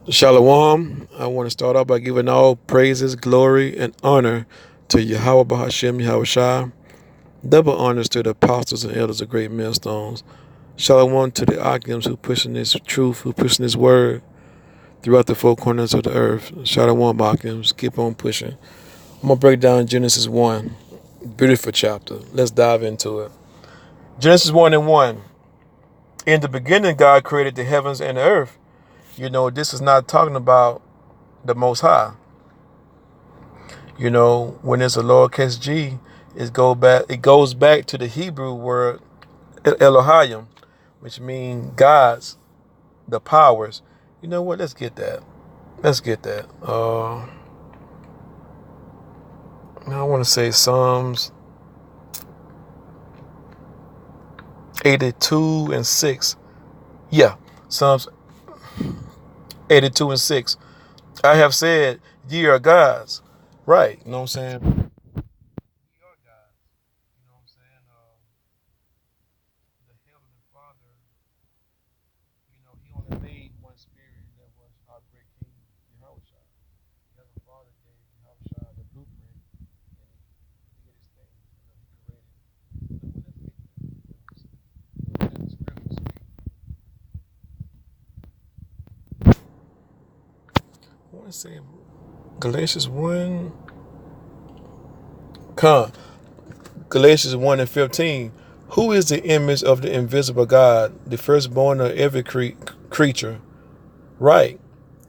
Shalom. I want to start off by giving all praises, glory, and honor to Yahweh Bahashem Yahweh Shai. Double honors to the apostles and elders of great millstones. Shalom to the Akims who pushing this truth, who pushing this word throughout the four corners of the earth. Shalom Akims. Keep on pushing. I'm going to break down Genesis 1. Beautiful chapter. Let's dive into it. Genesis 1 and 1. In the beginning, God created the heavens and the earth. This is not talking about the Most High. When it's a lowercase g, it goes back to the Hebrew word Elohim, which means gods, the powers. You know what? Let's get that. I want to say Psalms 82 and 6. Yeah, Psalms 82 and 6. I have said, ye are gods. Right. You know what I'm saying? We are gods. You know what I'm saying? The Heavenly Father, He only made one spirit, and that was our great King, Yahushua. The Heavenly Father gave Yahushua the blueprint, and He did His thing. He created. Let the scripture speak. I want to say Galatians 1. Galatians 1 and 15. Who is the image of the invisible God, the firstborn of every creature? Right.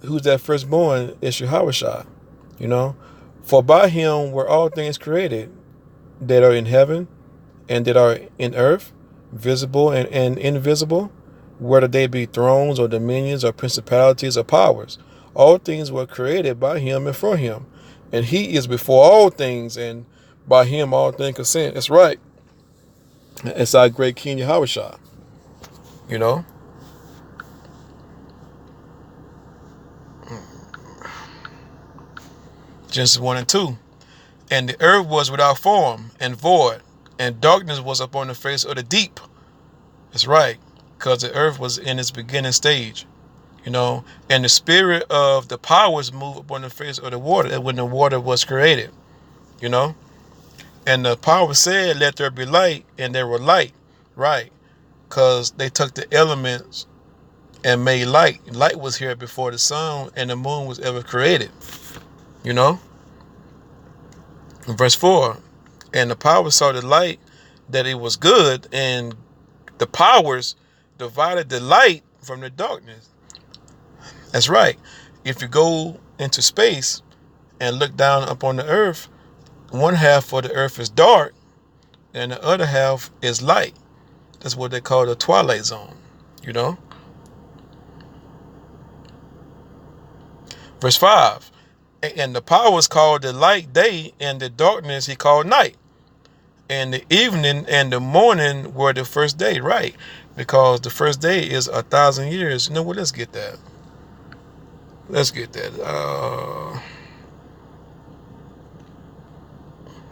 Who's that firstborn? It's Yahushua. You know, for by him were all things created that are in heaven and that are in earth, visible and invisible, whether they be thrones or dominions or principalities or powers. All things were created by him and for him. And he is before all things, and by him all things consist. That's right. It's our great King Yahushua. You know? Genesis 1 and 2. And the earth was without form and void, and darkness was upon the face of the deep. That's right, because the earth was in its beginning stage, and the spirit of the powers moved upon the face of the water when the water was created, you know, and the power said, let there be light, and there were light, right, because they took the elements and made light. Light was here before the sun and the moon was ever created, you know. Verse 4, and the power saw the light that it was good, and the powers divided the light from the darkness. That's right. If you go into space and look down upon the earth, one half of the earth is dark and the other half is light. That's what they call the twilight zone, you know. Verse 5, and the powers called the light day, and the darkness he called night. And the evening and the morning were the first day, right? Because the first day is 1,000 years. You know what? Let's get that.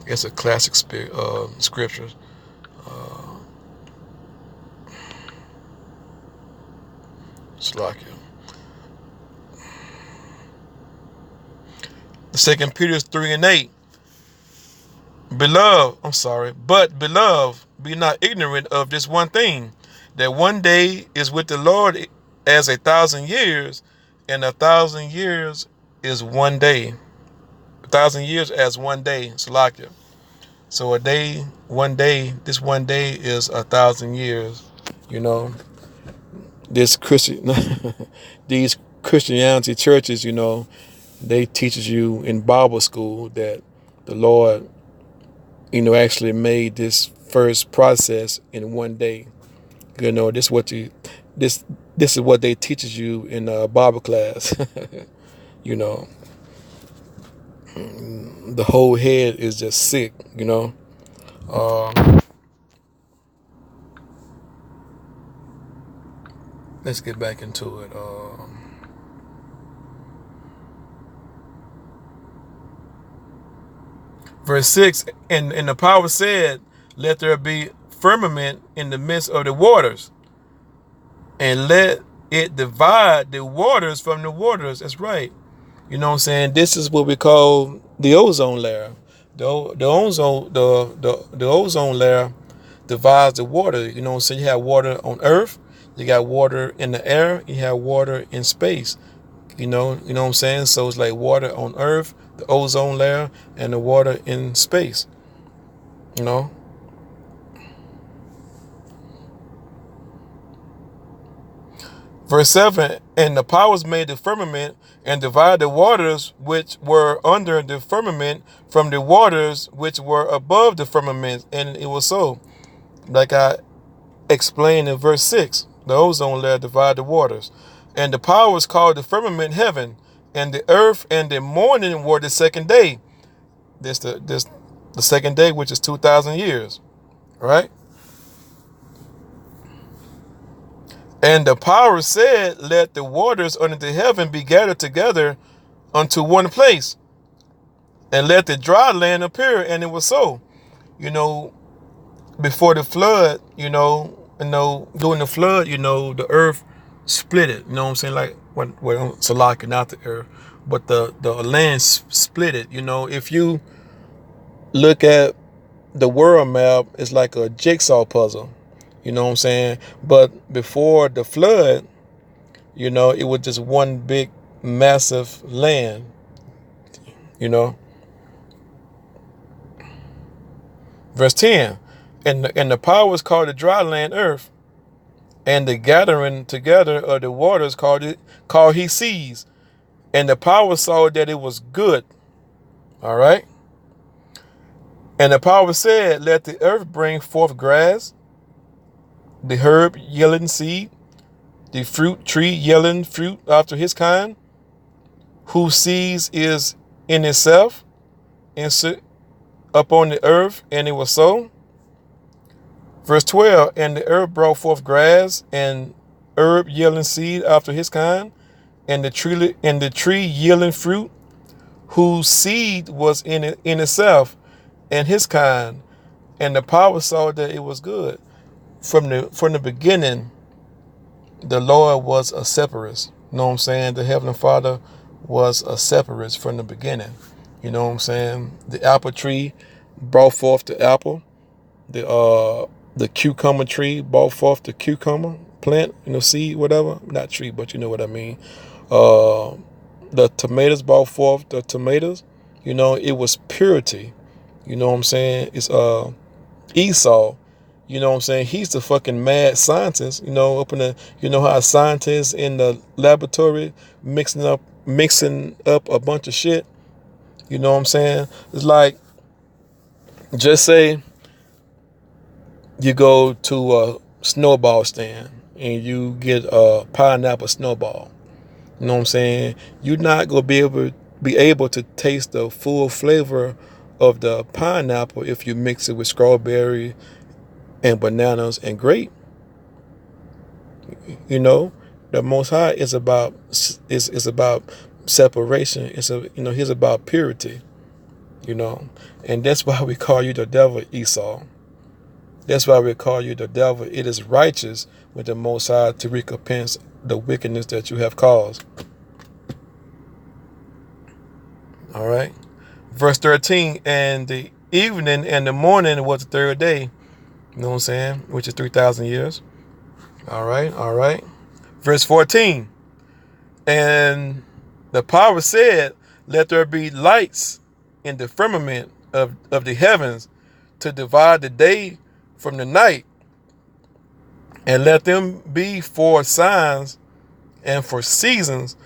It's a classic scripture. Slovakia. Second Peter 3 and 8. But beloved, be not ignorant of this one thing, that one day is with the Lord as 1,000 years, and 1,000 years is one day. 1,000 years as one day, Slovakia. So this one day is 1,000 years. You know, this these Christianity churches, they teaches you in Bible school that the Lord, actually made this first process in one day. This is what they teaches you in Bible class. you know, the whole head is just sick. Let's get back into it. Verse 6, and the power said, let there be firmament in the midst of the waters, and let it divide the waters from the waters. That's right. You know what I'm saying? This is what we call the ozone layer. The ozone layer divides the water. You know what I'm saying? You have water on Earth, you got water in the air, you have water in space. You know what I'm saying? So it's like water on Earth, the ozone layer, and the water in space. You know? Verse 7, and the powers made the firmament and divided the waters which were under the firmament from the waters which were above the firmament. And it was so. Like I explained in verse 6, the ozone layer divided the waters. And the powers called the firmament heaven, and the earth and the morning were the second day. The second day, which is 2,000 years. Right? And the power said, let the waters under the heaven be gathered together unto one place, and let the dry land appear. And it was so. Before the flood, during the flood, the earth split it. You know what I'm saying? Like, well, Salaki, not the earth, but the land split it. If you look at the world map, it's like a jigsaw puzzle. You know what I'm saying? But before the flood, it was just one big, massive land. Verse 10, and the powers called the dry land earth, and the gathering together of the waters called he seas. And the power saw that it was good. All right. And the power said, let the earth bring forth grass, the herb yielding seed, the fruit tree yielding fruit after his kind, whose seed is in itself, and sit upon the earth, and it was so. Verse 12, and the earth brought forth grass, and herb yielding seed after his kind, and the tree yielding fruit, whose seed was in itself, and his kind. And the power saw that it was good. From the beginning, the Lord was a separatist. You know what I'm saying? The Heavenly Father was a separatist from the beginning. You know what I'm saying? The apple tree brought forth the apple. The cucumber tree brought forth the cucumber plant, seed, whatever. Not tree, but you know what I mean. The tomatoes brought forth the tomatoes. It was purity. You know what I'm saying? It's Esau. You know what I'm saying? He's the fucking mad scientist. Up in the, how scientists in the laboratory mixing up a bunch of shit. You know what I'm saying? It's like, just say you go to a snowball stand and you get a pineapple snowball. You know what I'm saying? You're not gonna be able to taste the full flavor of the pineapple if you mix it with strawberry and bananas and grape. The Most High is about separation. He's about purity. And that's why we call you the devil, Esau. That's why we call you the devil. It is righteous with the Most High to recompense the wickedness that you have caused. All right. Verse 13, and the evening and the morning was the third day. You know what I'm saying? Which is 3,000 years. All right. Verse 14, and the power said, let there be lights in the firmament of the heavens to divide the day from the night, and let them be for signs and for seasons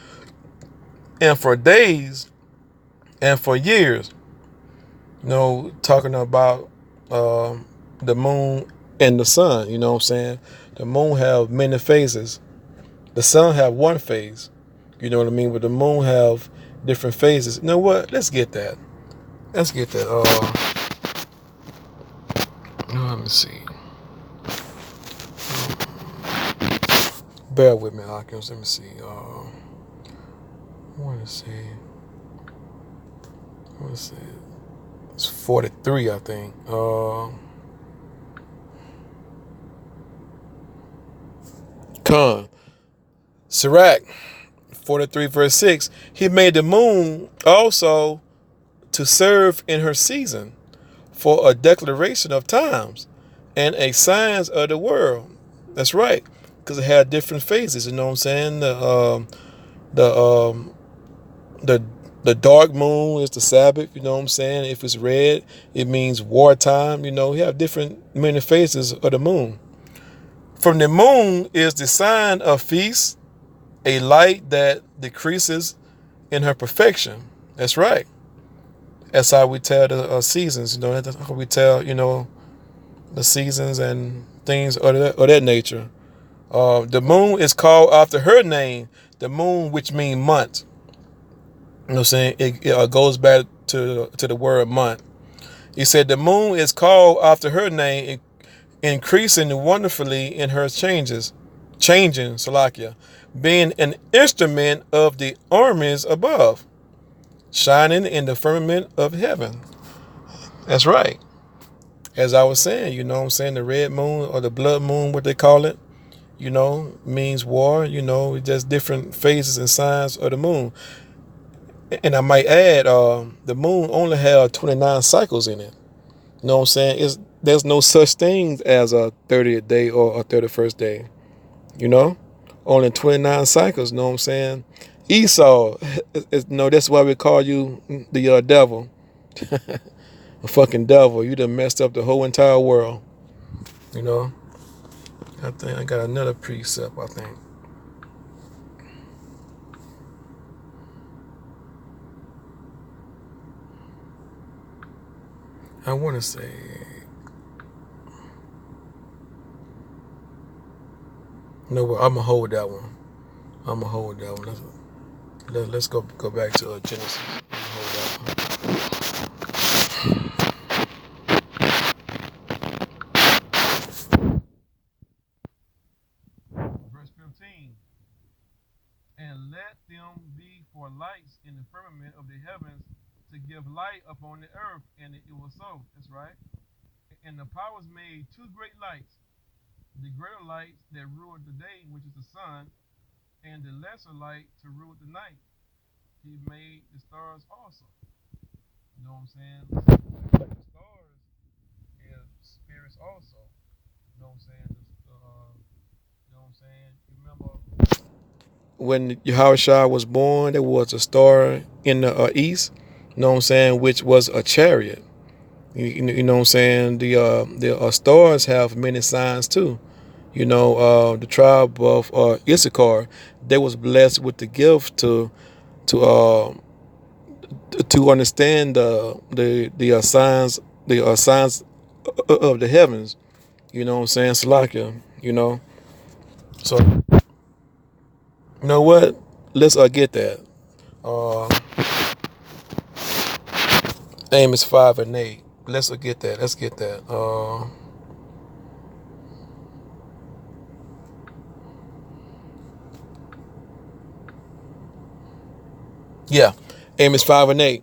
and for days and for years. Talking about the moon and the sun. You know what I'm saying? The moon have many phases. The sun have one phase. You know what I mean? But the moon have different phases. You know what? Let's get that. Let me see. Bear with me, Hawkins. Let me see. I want to see. It's 43, I think. Con. Sirach 43 verse 6. He made the moon also to serve in her season for a declaration of times and a signs of the world. That's right, because it had different phases. You know what I'm saying? The the the dark moon is the Sabbath. You know what I'm saying? If it's red, it means wartime. You know, we have different many phases of the moon. From the moon is the sign of feast, a light that decreases in her perfection. That's right. That's how we tell the seasons. You know, that's how we tell, the seasons and things of that nature. The moon is called after her name, the moon, which means month. You know what I'm saying? It goes back to the word month. He said the moon is called after her name, increasing wonderfully in her changing, Salakia, being an instrument of the armies above, shining in the firmament of heaven. That's right. As I was saying, you know what I'm saying, the red moon or the blood moon, what they call it, means war, just different phases and signs of the moon. And I might add, the moon only has 29 cycles in it. You know what I'm saying? There's no such thing as a 30th day or a 31st day. Only 29 cycles. You know what I'm saying? Esau, that's why we call you the devil, a fucking devil. You done messed up the whole entire world. I think I got another precept. I think. I want to say. No, I'm gonna hold that one. Let's go back to Genesis. Hold that one. Verse 15. And let them be for lights in the firmament of the heavens to give light upon the earth, and it was so. That's right. And the powers made two great lights, the greater light that ruled the day, which is the sun, and the lesser light to rule the night. He made the stars also. You know what I'm saying? Like the stars is spirits also. You know what I'm saying? You know what I'm saying? You remember when Yahushua was born, there was a star in the east. You know what I'm saying? Which was a chariot. You know what I'm saying? The stars have many signs too. The tribe of Issachar, they was blessed with the gift to understand the signs, the signs of the heavens. You know what I'm saying? Salakia. So you know what? Let's get that. Amos 5 and 8. Let's get that. Let's get that. Yeah, Amos 5 and 8.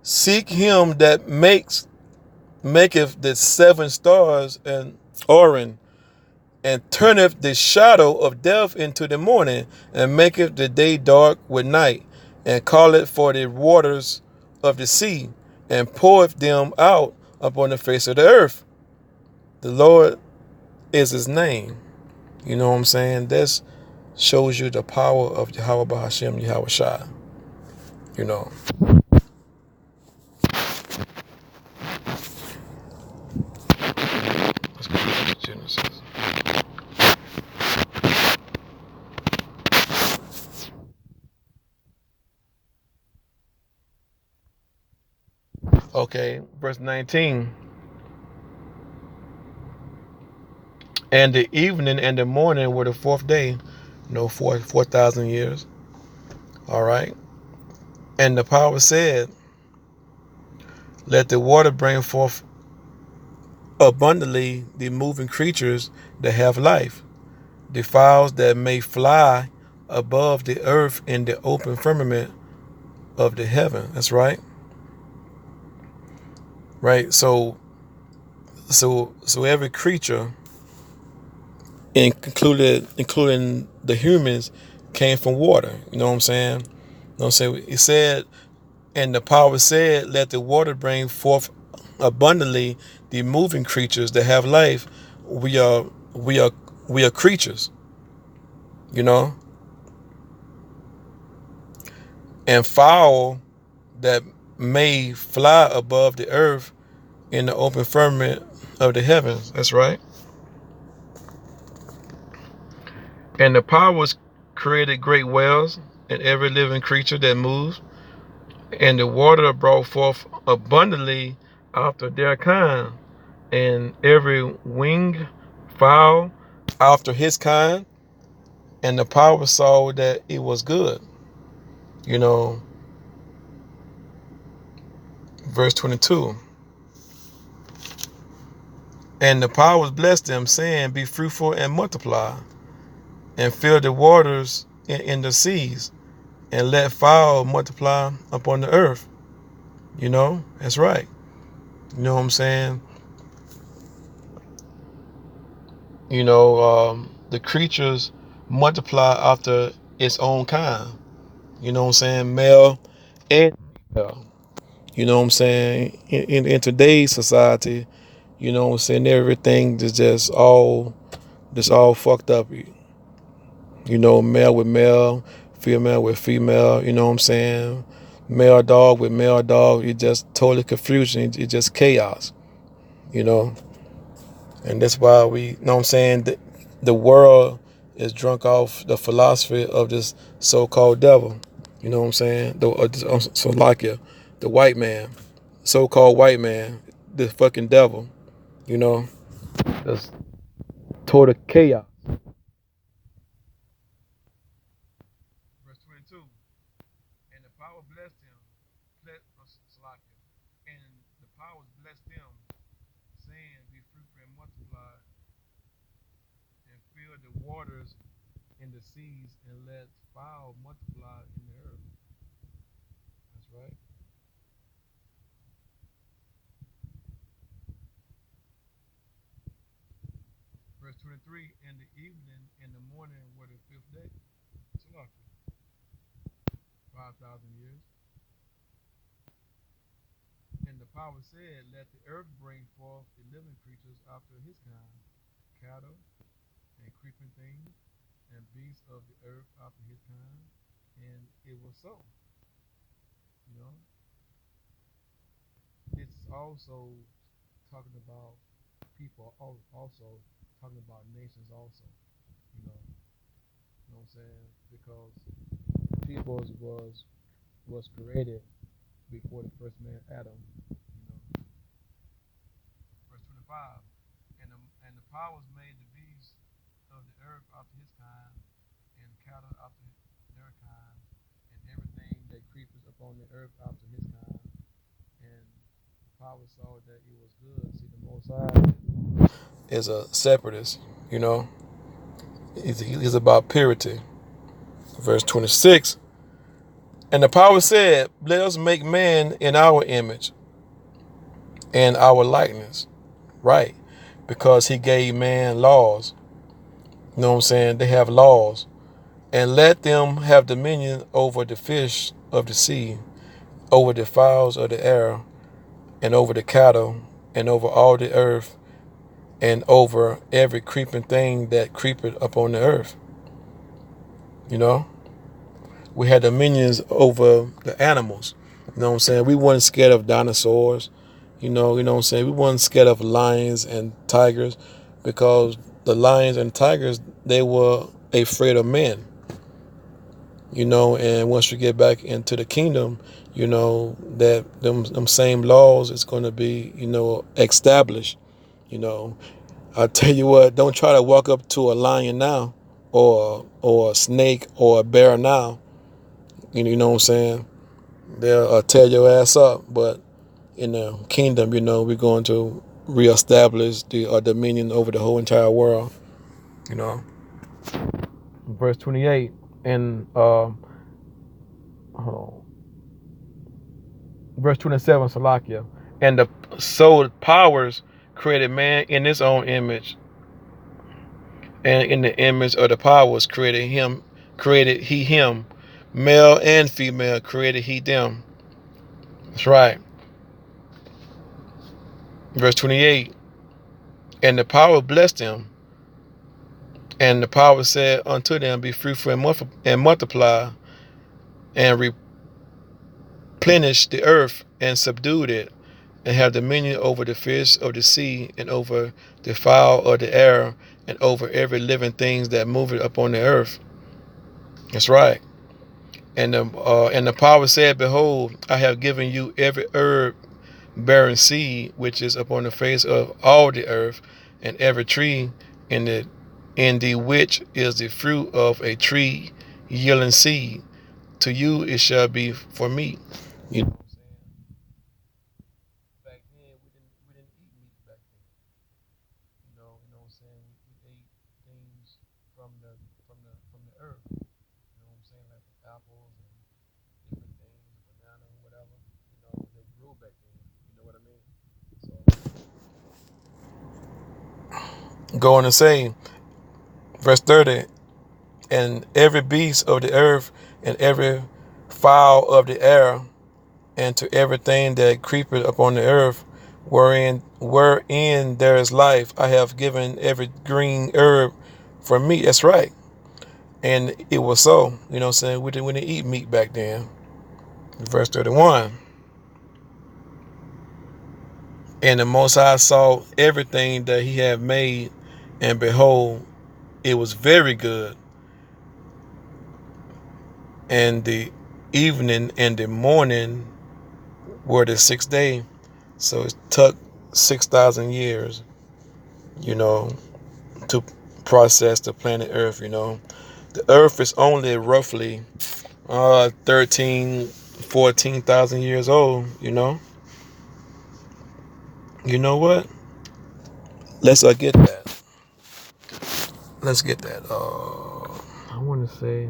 Seek him that maketh the seven stars and Orion, and turneth the shadow of death into the morning, and maketh the day dark with night, and calleth for the waters of the sea, and poureth them out upon the face of the earth. The Lord is his name. You know what I'm saying? That shows you the power of Yahweh Bahashem Yahweh Shai. Let's go back to Genesis. Okay, verse 19. And the evening and the morning were the fourth day, 4,000 years. All right. And the power said, let the water bring forth abundantly the moving creatures that have life, the fowls that may fly above the earth in the open firmament of the heaven. That's right. Right. So every creature, including the humans came from water. You know what I'm saying? You know what I'm saying? It said, and the power said, let the water bring forth abundantly the moving creatures that have life. We are we are we are creatures, you know, and fowl that may fly above the earth in the open firmament of the heavens. That's right. And the powers created great whales and every living creature that moves, and the water brought forth abundantly after their kind, and every winged fowl after his kind. And the power saw that it was good. You know, verse 22. And the powers blessed them, saying, be fruitful and multiply, and fill the waters in the seas, and let fowl multiply upon the earth. You know, that's right. You know what I'm saying? You know, the creatures multiply after its own kind. You know what I'm saying? Male and female. You know what I'm saying? In today's society, you know what I'm saying, everything is just all fucked up. You know, male with male, female with female, you know what I'm saying? Male dog with male dog, it just totally confusion, it's just chaos, you know? And that's why we, you know what I'm saying, the world is drunk off the philosophy of this so-called devil. You know what I'm saying? Salakia, the white man, so-called white man, the fucking devil, you know? That's total chaos. Verse 22. And the power blessed him, Salakia, and the powers blessed them, saying, be fruitful and multiply, and fill the waters in the seas, and let fowl multiply in the earth. That's right. Verse 23, in the evening and the morning were the fifth day. Salakia, 5,000 years. And the power said, let the earth bring forth the living creatures after his kind, cattle and creeping things, and beasts of the earth after his kind. And it was so. You know, it's also talking about people, also talking about nations, also. You know what I'm saying? Because people was created before the first man Adam. You know, verse 25. And the powers made the beasts of the earth after his kind, and cattle after their kind, and everything that creepeth upon the earth after his kind. And the power saw that it was good. See, the Most High is a separatist, you know. He's about purity. Verse 26. And the power said, let us make man in our image and our likeness. Right. Because he gave man laws. You know what I'm saying? They have laws. And let them have dominion over the fish of the sea, over the fowls of the air, and over the cattle, and over all the earth, and over every creeping thing that creepeth upon the earth. You know? We had dominions over the animals. You know what I'm saying? We weren't scared of dinosaurs. You know what I'm saying? We weren't scared of lions and tigers, because the lions and tigers, they were afraid of men. You know, and once we get back into the kingdom, you know, that them same laws is going to be, you know, established. You know, I tell you what, don't try to walk up to a lion now, or a snake or a bear now. You know what I'm saying? They'll tear your ass up. But in the kingdom, you know, we're going to reestablish the dominion over the whole entire world. You know, verse 28, and hold on. Verse 27, Salakia. And the powers created man in his own image, and in the image of the powers created he him, male and female created he them. That's right. Verse 28. And the power blessed them, and the power said unto them, Be fruitful and multiply, and replenish the earth, and subdue it, and have dominion over the fish of the sea, and over the fowl of the air, and over every living thing that moveth upon the earth. That's right. And the power said, Behold, I have given you every herb bearing seed which is upon the face of all the earth, and every tree in the which is the fruit of a tree yielding seed. To you it shall be for meat. You know what I'm saying? Back then we didn't eat meat back then. You know what I'm saying? We ate things from the earth. You know what I'm saying? Like apples and different things, banana, whatever. They grew back then. You know what I mean? So going to say, verse 30, and every beast of the earth, and every fowl of the air, and to everything that creepeth upon the earth, wherein there is life, I have given every green herb for meat. That's right. And it was so. You know what I'm saying? We didn't eat meat back then. Verse 31. And the Most High saw everything that he had made, and behold, it was very good. And the evening and the morning were the sixth day. So it took 6,000 years, to process the planet Earth. The Earth is only roughly 14,000 years old. You know what? Let's get that. Let's get that. I want to say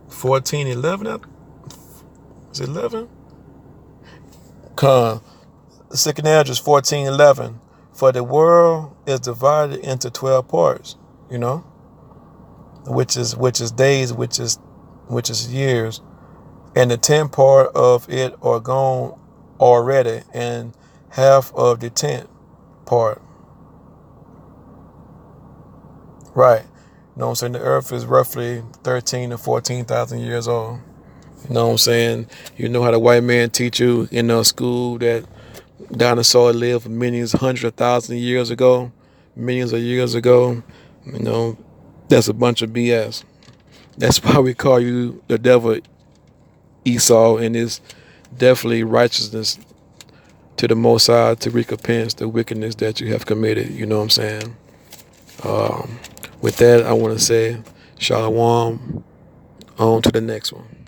1411. Is it 11? The second address 1411. For the world is divided into 12 parts. Which is days, which is years, and the 10th part of it are gone already, and half of the 10th part. Right. You know what I'm saying? The earth is roughly 13 to 14,000 years old. You know what I'm saying? You know how the white man teach you in school that dinosaurs lived millions, hundreds of thousands of years ago, millions of years ago. That's a bunch of BS. That's why we call you the devil, Esau, and it's definitely righteousness to the Most High to recompense the wickedness that you have committed. You know what I'm saying? With that, I want to say, Shalom, on to the next one.